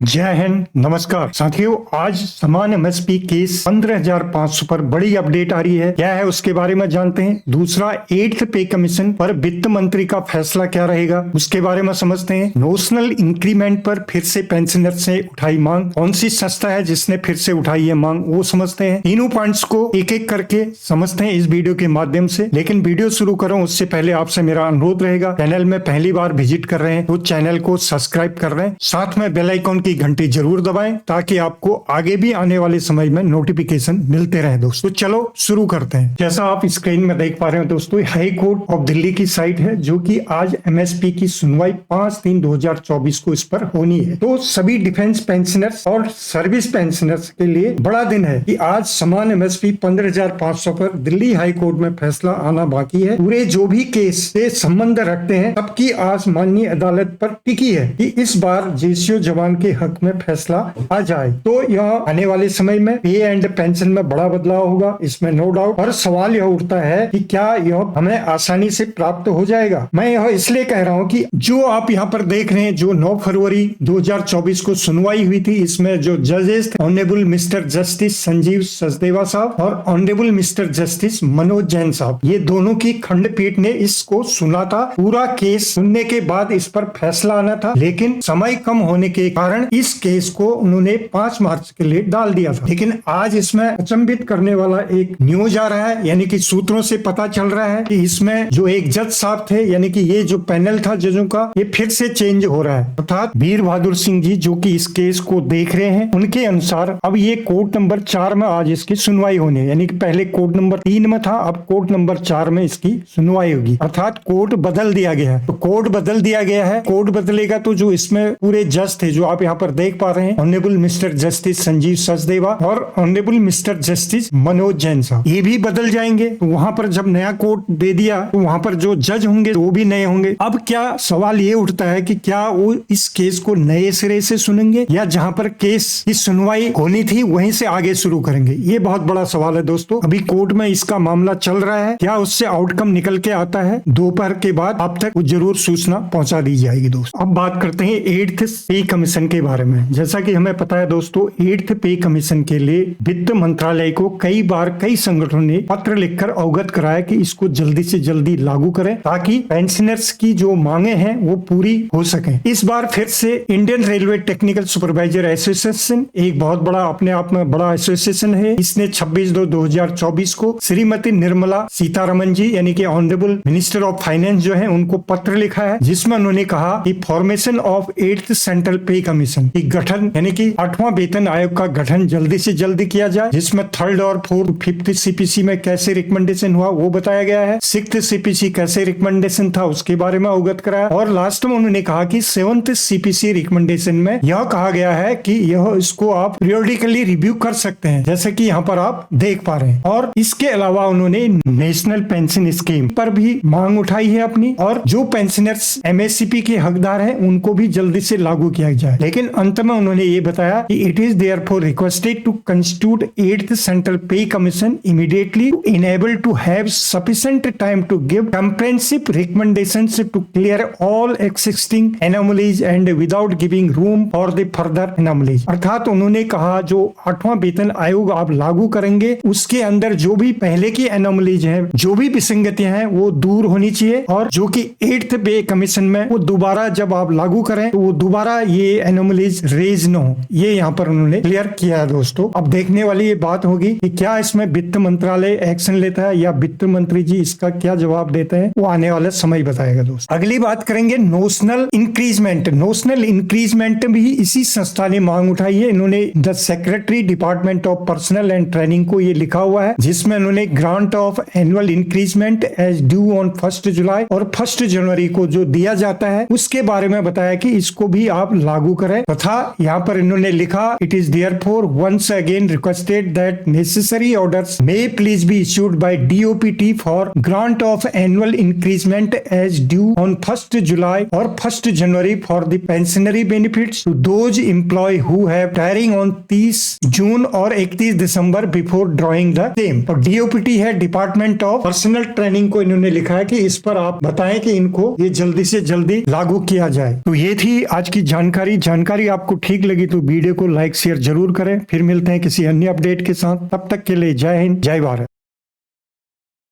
जय हिंद। नमस्कार साथियों, आज समान एमएसपी केस 15,500 पर बड़ी अपडेट आ रही है। क्या है उसके बारे में जानते हैं। दूसरा, 8th पे कमीशन पर वित्त मंत्री का फैसला क्या रहेगा उसके बारे में समझते हैं। नोशनल इंक्रीमेंट पर फिर से पेंशनर से उठाई मांग, कौन सी संस्था है जिसने फिर से उठाई है मांग, वो समझते हैं। तीनों पॉइंट्स को एक एक करके समझते हैं इस वीडियो के माध्यम से। लेकिन वीडियो शुरू करूं उससे पहले आपसे मेरा अनुरोध रहेगा, चैनल में पहली बार विजिट कर रहे हैं तो चैनल को सब्सक्राइब कर रहे हैं, साथ में बेल आइकॉन की घंटी जरूर दबाएं ताकि आपको आगे भी आने वाले समय में नोटिफिकेशन मिलते रहे। दोस्तों चलो शुरू करते हैं। जैसा आप स्क्रीन में देख पा रहे हैं दोस्तों, हाई कोर्ट ऑफ दिल्ली की साइट है जो कि आज एमएसपी की सुनवाई 5/3/2024 को इस पर होनी है। तो सभी डिफेंस पेंशनर्स और सर्विस पेंशनर्स के लिए बड़ा दिन है कि आज समान एमएसपी 15,500 पर दिल्ली हाई कोर्ट में फैसला आना बाकी है। पूरे जो भी केस से संबंध रखते हैं सबकी आस माननीय अदालत पर टिकी है कि इस बार जेसीओ जवान के हक में फैसला आ जाए। तो यह आने वाले समय में पे एंड पेंशन में बड़ा बदलाव होगा, इसमें नो डाउट। पर सवाल यह उठता है कि क्या यह हमें आसानी से प्राप्त हो जाएगा। मैं यह इसलिए कह रहा हूं कि जो आप यहां पर देख रहे हैं, जो 9 फरवरी 2024 को सुनवाई हुई थी, इसमें जो जजेस थे honourable mister justice Sanjeev Sachdeva साहब और honourable mister justice Manoj Jain साहब, ये दोनों की खंडपीठ ने इसको सुना था। पूरा केस सुनने के बाद इस पर फैसला आना था, लेकिन समय कम होने के कारण इस केस को उन्होंने 5 मार्च के लिए डाल दिया था। लेकिन आज इसमें अचंभित करने वाला एक न्यूज आ रहा है, यानी कि सूत्रों से पता चल रहा है कि इसमें जो एक जज साहब थे, यानी कि ये जो पैनल था जजों का, ये फिर से चेंज हो रहा है। अर्थात वीर बहादुर सिंह जी जो कि इस केस को देख रहे हैं, उनके अनुसार अब ये कोर्ट नंबर 4 में आज इसकी सुनवाई होनी है। यानी कि पहले कोर्ट नंबर 3 में था, अब कोर्ट नंबर 4 में इसकी सुनवाई होगी। अर्थात कोर्ट बदल दिया गया है। तो कोर्ट बदल दिया गया है, कोर्ट बदलेगा तो जो इसमें पूरे जज थे जो आप यहाँ पर देख पा रहे हैं, honourable mister justice Sanjeev Sachdeva और honourable mister justice Manoj Jain साहब, ये भी बदल जाएंगे। तो वहां पर जब नया कोर्ट दे दिया तो वहां पर जो जज होंगे वो भी नए होंगे। अब क्या सवाल ये उठता है कि क्या वो इस केस को नए सिरे से सुनेंगे या जहां पर केस की सुनवाई होनी थी वहीं से आगे शुरू करेंगे। ये बहुत बड़ा सवाल है दोस्तों। अभी कोर्ट में इसका मामला चल रहा है, क्या उससे आउटकम निकल के आता है दोपहर के बाद आप तक जरूर सूचना पहुंचा दी जाएगी। दोस्तों अब बात करते हैं 8th पे कमीशन के बारे में। जैसा कि हमें पता है दोस्तों, 8th पे कमीशन के लिए वित्त मंत्रालय को कई बार कई संगठनों ने पत्र लिखकर अवगत कराया कि इसको जल्दी से जल्दी लागू करें ताकि पेंशनर्स की जो मांगे हैं वो पूरी हो सके। इस बार फिर से Indian railway technical supervisor association, एक बहुत बड़ा अपने आप में बड़ा एसोसिएशन है, इसने 26/2/2024 को श्रीमती निर्मला सीतारमन जी यानी कि ऑनरेबल मिनिस्टर ऑफ फाइनेंस जो है उनको पत्र लिखा है, जिसमें उन्होंने कहा कि formation of 8th central pay commission की गठन यानी कि 8वां वेतन आयोग का गठन जल्दी से जल्दी किया जाए, जिसमें 3rd और 4th 5th सीपीसी में कैसे रिकमेंडेशन हुआ वो बताया गया है, 6th सीपीसी कैसे रिकमेंडेशन था उसके बारे में अवगत कराया, और लास्ट में उन्होंने कहा कि 7th सीपीसी रिकमेंडेशन में यह कहा गया है कि यह इसको आप पीरियोडिकली रिव्यू कर सकते हैं, जैसे कि यहाँ पर आप देख पा रहे हैं। और इसके अलावा उन्होंने नेशनल पेंशन स्कीम पर भी मांग उठाई है अपनी, और जो पेंशनर्स एमएससीपी के हकदार हैं उनको भी जल्दी से लागू किया जाए। लेकिन अंत में उन्होंने ये बताया कि it is therefore requested to constitute 8th central pay commission immediately to enable to have sufficient time to give comprehensive recommendations to clear all existing anomalies and without giving room for the further anomalies. अर्थात उन्होंने कहा जो 8वां वेतन आयोग आप लागू करेंगे उसके अंदर जो भी पहले की एनोमलीज हैं, जो भी विसंगतियां हैं वो दूर होनी चाहिए, और जो कि 8th पे कमीशन में वो दोबारा जब आप लागू करें तो वो दोबारा ये एनोमलीज रेज न हो, ये यहाँ पर उन्होंने क्लियर किया है। दोस्तों अब देखने वाली ये बात होगी कि क्या इसमें वित्त मंत्रालय एक्शन लेता है या वित्त मंत्री जी इसका क्या जवाब देते हैं, वो आने वाला समय बताएगा। दोस्तों अगली बात करेंगे नोशनल इंक्रीजमेंट। नोशनल इंक्रीजमेंट भी इसी संस्था ने मांग उठाई है। इन्होंने the secretary department of personal and training को ये लिखा हुआ है, जिसमें उन्होंने grant of annual increment as due on 1 जुलाई और 1 जनवरी को जो दिया जाता है उसके बारे में बताया कि इसको भी आप लागू करें, तथा यहाँ पर इन्होंने लिखा it is therefore once again requested that necessary orders may please be issued by DOPT for grant of annual increment as due on 1 जुलाई और 1 January for the pensionary benefits to those employ who have tiring on 30 June और 31 December before drawing the same. और DOPT है department of personnel training को इन्होंने लिखा है कि इस पर आप बताएं कि इनको ये जल्दी से जल्दी लागू किया जाए। तो ये थी आज की जानकारी जानकारी आपको ठीक लगी तो वीडियो को लाइक शेयर जरूर करें। फिर मिलते हैं किसी अन्य अपडेट के साथ, तब तक के लिए जय हिंद, जय भारत।